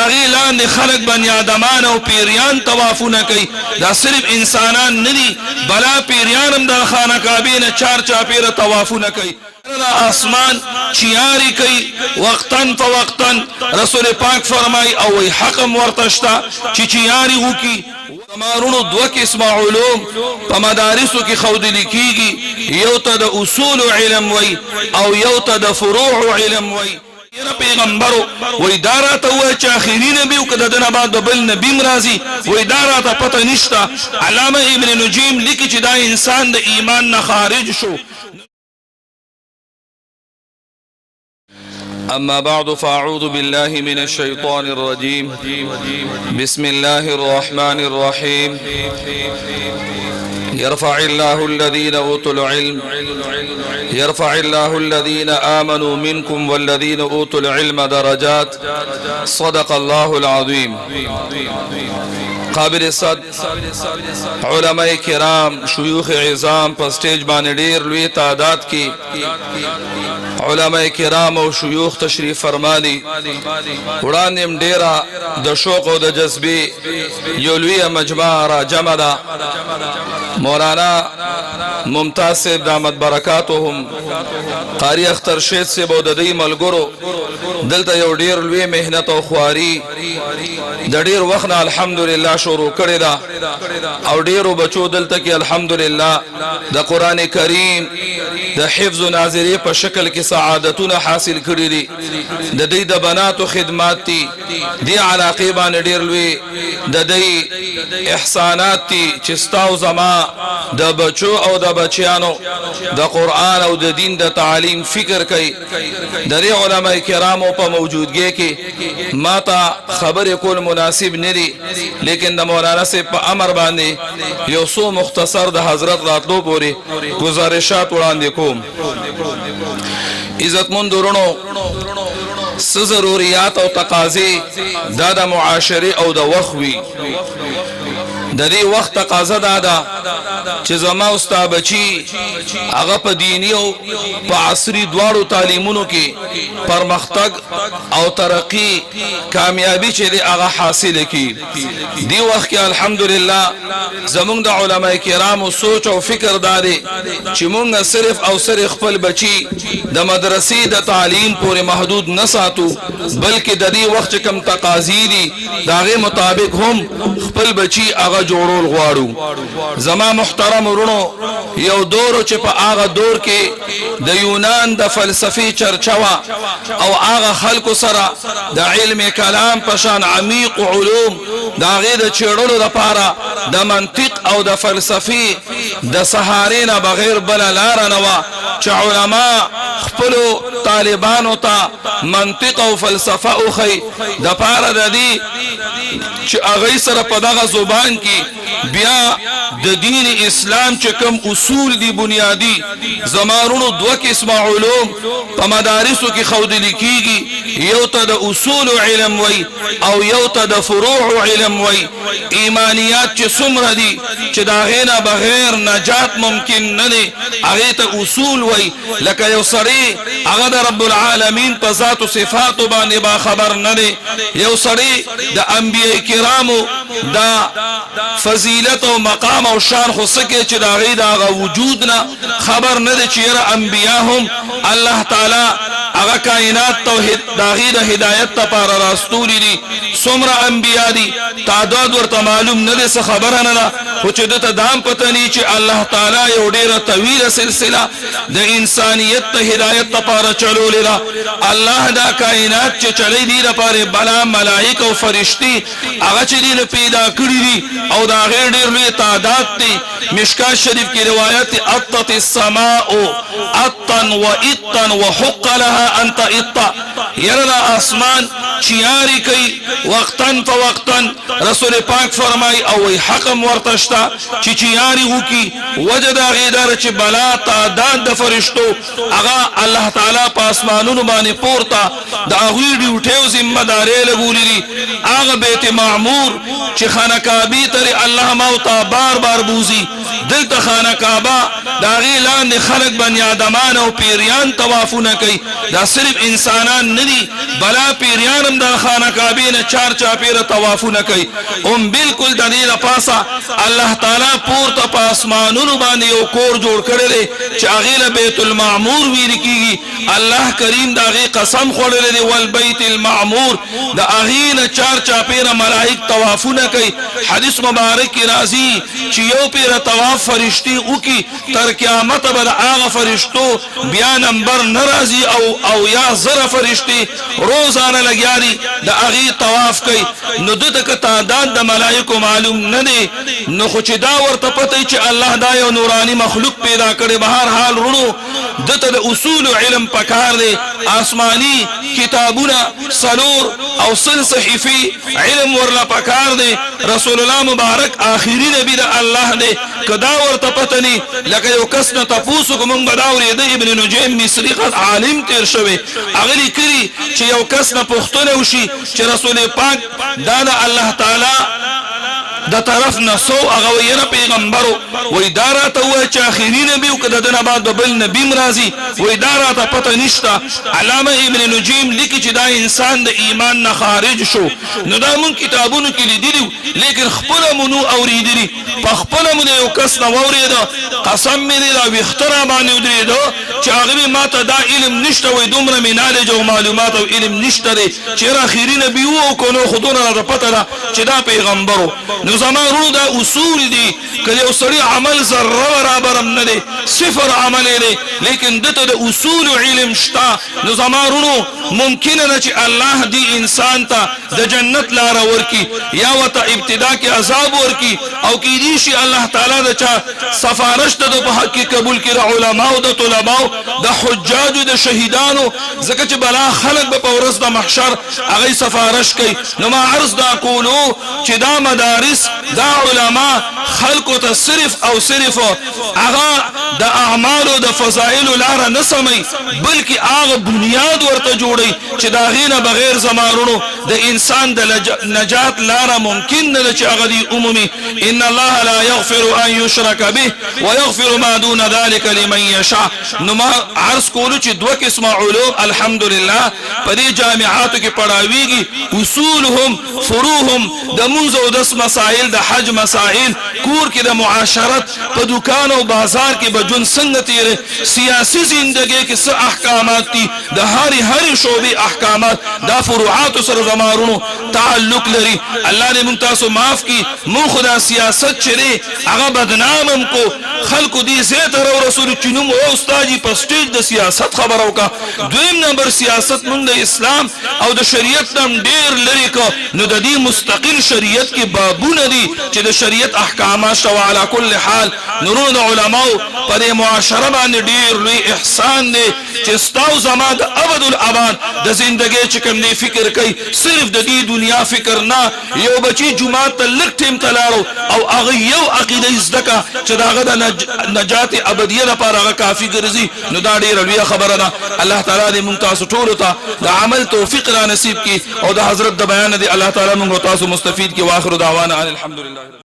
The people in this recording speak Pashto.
داغي لاندې خلق بني آدمان او پیریان طوافونه کوي دا صرف انسانان ندي بلا پیریان هم د خانه کعبه نه چار چاپیره طوافونه کوي آسمان چیاری کوي وقتن فوقتن رسول پاک فرمای او وی حقم ورتشتا چی چیاری وکي تمارونو دو قسم علوم په مدارسو کې خودلی کیږي یو ته د اصول علم وی او یو ته د فروع علم وی پیغمبرو وی دارا ته و چې اخیری نبی او کده دنه بعد بل نبی مرضی وی دارا ته پته نشتا علامه ابن نجیم لیکي چې دا انسان د ایمان نه خارج شو. أما بعد فأعوذ بالله من الشيطان الرجيم بسم الله الرحمن الرحيم يرفع الله الذين أوتوا العلم يرفع الله الذين آمنوا منكم والذين أوتوا العلم درجات صدق الله العظيم. قابل صد علماء کرام شیوخ عظام پر سٹیج باندې ډیر لوی تعداد کې علماء کرام او شیوخ تشریف فرمالي وړاندې ډیره د شوق او د جذبه یو لوی مجمع را جمع ده. مولانا ممتاز صاحب دامت برکاتهم قاری اختر شید صاحب او د دې ملګرو دلته یو ډیر لوی مهنت او خواري د ډیر وخت نه الحمدلله شروع کړی دا او ډیرو بچو دلته کې الحمدلله د قران کریم د حفظ و ناظری په شکل کې سعادتونه حاصل کړی دي. د دې د بناتو خدمات دي دی علاقه باندې ډیر لوی د دې احسانات دي چې ستاو زما د بچو او د بچیانو د قران او د دین د تعلیم فکر کوي. د دې علماء کرامو په موجودګۍ کې ماته خبرې کول مناسب نه دي لیکن د مولانا سے په امر باندې یو څو مختصر د حضرت راتلو پورې گزارشات وړاندې کوم. عزتمن درونو څه ضروريات او تقاضي د معاشري او د وخوي د دې وخت تقاضا ده چې زما استاد بچي هغه په دیني او په عصري دواړو تعلیمونو کې پرمختګ او ترقی کامیابی چې هغه حاصل کړي. دی وخت کې الحمدلله زمونږ د علماء کرامو سوچ او فکر داري چې مونږ صرف او صرف خپل بچي د مدرسې د تعلیم پورې محدود نه ساتو بلکې د دې وخت کم تقاضي دي داغه مطابق هم خپل بچي هغه جوړول غواړو. زما محترم ورونو یو دور چې په هغه دور کې د یونان د فلسفي چرچوا او هغه خلکو سره د علم کلام په شان عمیق علوم دا غیر چړلو لپاره د منطق او د فلسفي د سهارینه بغیر بل لار نه و چې علما خپل طالبانو ته منطق او فلسفه او خي د پاره د دې چې هغه سره په دغه زبان کې بیا د دین اسلام چې کوم اصول دي بنیادی زمارونو دو قسم علوم په مدارسو کې خودلی کیږي یو ته د اصول علم وی او یو ته د فروع علم وی. ایمانیات چې څومره دي چې دا غینه بغیر نجات ممکن نه دي هغه ته اصول وی. لکه یو سړی هغه د رب العالمین په ذات او صفات باندې با خبر نه دي یو سړی د انبیاء کرامو دا فضیلت او مقام او شان خو سکه چې دا غي دا وجود نه خبر نه دي چې انبیاء هم الله تعالی هغه کائنات توحید دا غي د هدایت لپاره راستول دي. څومره انبیاء دي تعداد ورته معلوم نه دي څه خبره نه ده خو چې د تدام پته ني چې الله تعالی یو ډیره طویله سلسله د انسانیت ته هدایت لپاره چلولې ده. الله دا کائنات چې چلی دي لپاره بلا ملائکه او فرشتي هغه چې دي پیدا کړی دي او دا غیر ډیر لوی تعداد دي. مشکات شریف کی روایت اطت السماء اطا واطا وحق لها انت اطا يرنا اسمان چیاری کوي وقتن فوقتن رسول پاک فرمای او وی حقم ورتشتا چې چیاری وکي وجد غیدار چې بلا تعداد د فرشتو هغه الله تعالی په اسمانونو باندې پورته دا غوی ډیوټیو ذمہ داري لګولې هغه بیت معمور چې خانه کعبه تر الله موتا بار بار بوزي دلته خانه کعبه دا غي لاندې خلق بني آدمان او پیریان طوافونه کوي دا صرف انسانان ندي بلا پیریان هم د خانه کعبه نه چار چاپیره طوافونه کوي هم بالکل د دې لپاسه الله تعالی پورته په اسمانونو باندې یو کور جوړ کړی دی چې هغه له بیت المعمور ویل کیږي الله کریم دا غي قسم خوړل دی والبیت المعمور دا هغه نه چار چاپیره ملائک طوافونه کوي حدیث مبارک کی راضی چې یو پیر طواف فرشتي او کی تر قیامت بر هغه فرشتو بیا نمبر ناراضي او یا زره فرشتي روزانه لګیاري د هغه طواف کوي نو دغه تعداد د ملائکه معلوم نه دي نو خو چې دا ورته پته چې الله دا یو نوراني مخلوق پیدا کړي بهر حال رونو دته د اصول علم پکار دي آسماني کتابونه سلور او سل صحیفي علم ورلا پکار دي رسول الله مبارک آخري نبی د الله دی کدا ورته پتني لکه یو کس نه تاسو کوم بداوري د ابن نجيم مصری قد عالم تیر شوی اغلی کری چې یو کس نه پښتنه وشي چې رسول پاک دا د الله تعالی د طرف نسو هغه ویره پیغمبرو وې دارات و چې اخیری نبی او کده نه بعد بل نبی مرضی وې دارات پته نشتا علامه ابن نجیم لیکي چې دا انسان د ایمان نه خارج شو نو دا مون کتابونو کې لیدلی لیکن خپل مونو اوریدلی په خپل مونږ یو کس نو اورید قسم مې دا وختره باندې ودریدو چې هغه ماته دا علم نشته وې دومره میناله جو معلومات او علم نشته چې اخیری نبی وو کو نو خودونه را پته دا چې دا پیغمبرو زمانو دا اصول دي کله یو سړي عمل ذره برابر نه دي صفر عمل دی لیکن دته د اصول علم شتا نو زمانو ممکن نه چې الله دی انسان ته د جنت لار ورکی یا وته ابتدا کې عذاب ورکی او کې دي شي الله تعالی د چا سفارش ته په حق کې قبول کړي علماء او د طلباء د حجاج د شهیدانو زکه چې بلا خلق په ورځ د محشر هغه سفارش کوي نو ما عرض دا کولو چې دا مدارس دا علماء خلق ته صرف او صرف هغه د اعمال او د فضائل لار نه سمي بلکې هغه بنیاد ورته جوړي چې دا غینه بغیر زمانونو د انسان د نجات لار ممکن نه چې هغه دی عمومي ان الله لا يغفر ان يشرك به ويغفر ما دون ذلك لمن يشاء نو ما عرض کولو چې دوه قسمه علوم الحمدلله په دې جامعاتو کې پڑھاویږي اصولهم فروعهم د منځ او د مسائل د حج مسائل کور کې د معاشرت په دکان او بازار کې بجون څنګه تیرې سیاسي ژوندۍ کې څه احکامات دي د هر شعبې احکامات دا فروعات سره زمارونو تعلق لري الله دې مونږ تاسو معاف کړي مونږ خدا سیاست چره هغه بدنامم کو خلکو دې زیات او رسول چنوم او استادی په سټیج د سیاست خبرو کا دویم نمبر سیاست مونږ د اسلام او د شریعت نم ډیر لري کو نو د دې مستقل شریعت کې بابونه دي چې د شریعت احکامات شو علی کل حال نورو د علماء پر معاشره باندې ډیر لوی احسان دي چې ستاسو زما د ابد الاباد د ژوندۍ چې کوم دی فکر کوي صرف د دې دنیا فکر نه یو بچي جمعه ته لکټم تلاړو او هغه یو عقیده زدکا چې داغه د نجات ابدیه لپاره هغه کافی ګرځي نو دا ډیره لوی خبره ده الله تعالی دې مونږ تاسو ټول ته د عمل توفیق را نصیب کړي او د حضرت د بیان دې الله تعالی مونږ تاسو مستفید کړي واخر دعوانا الحمدلله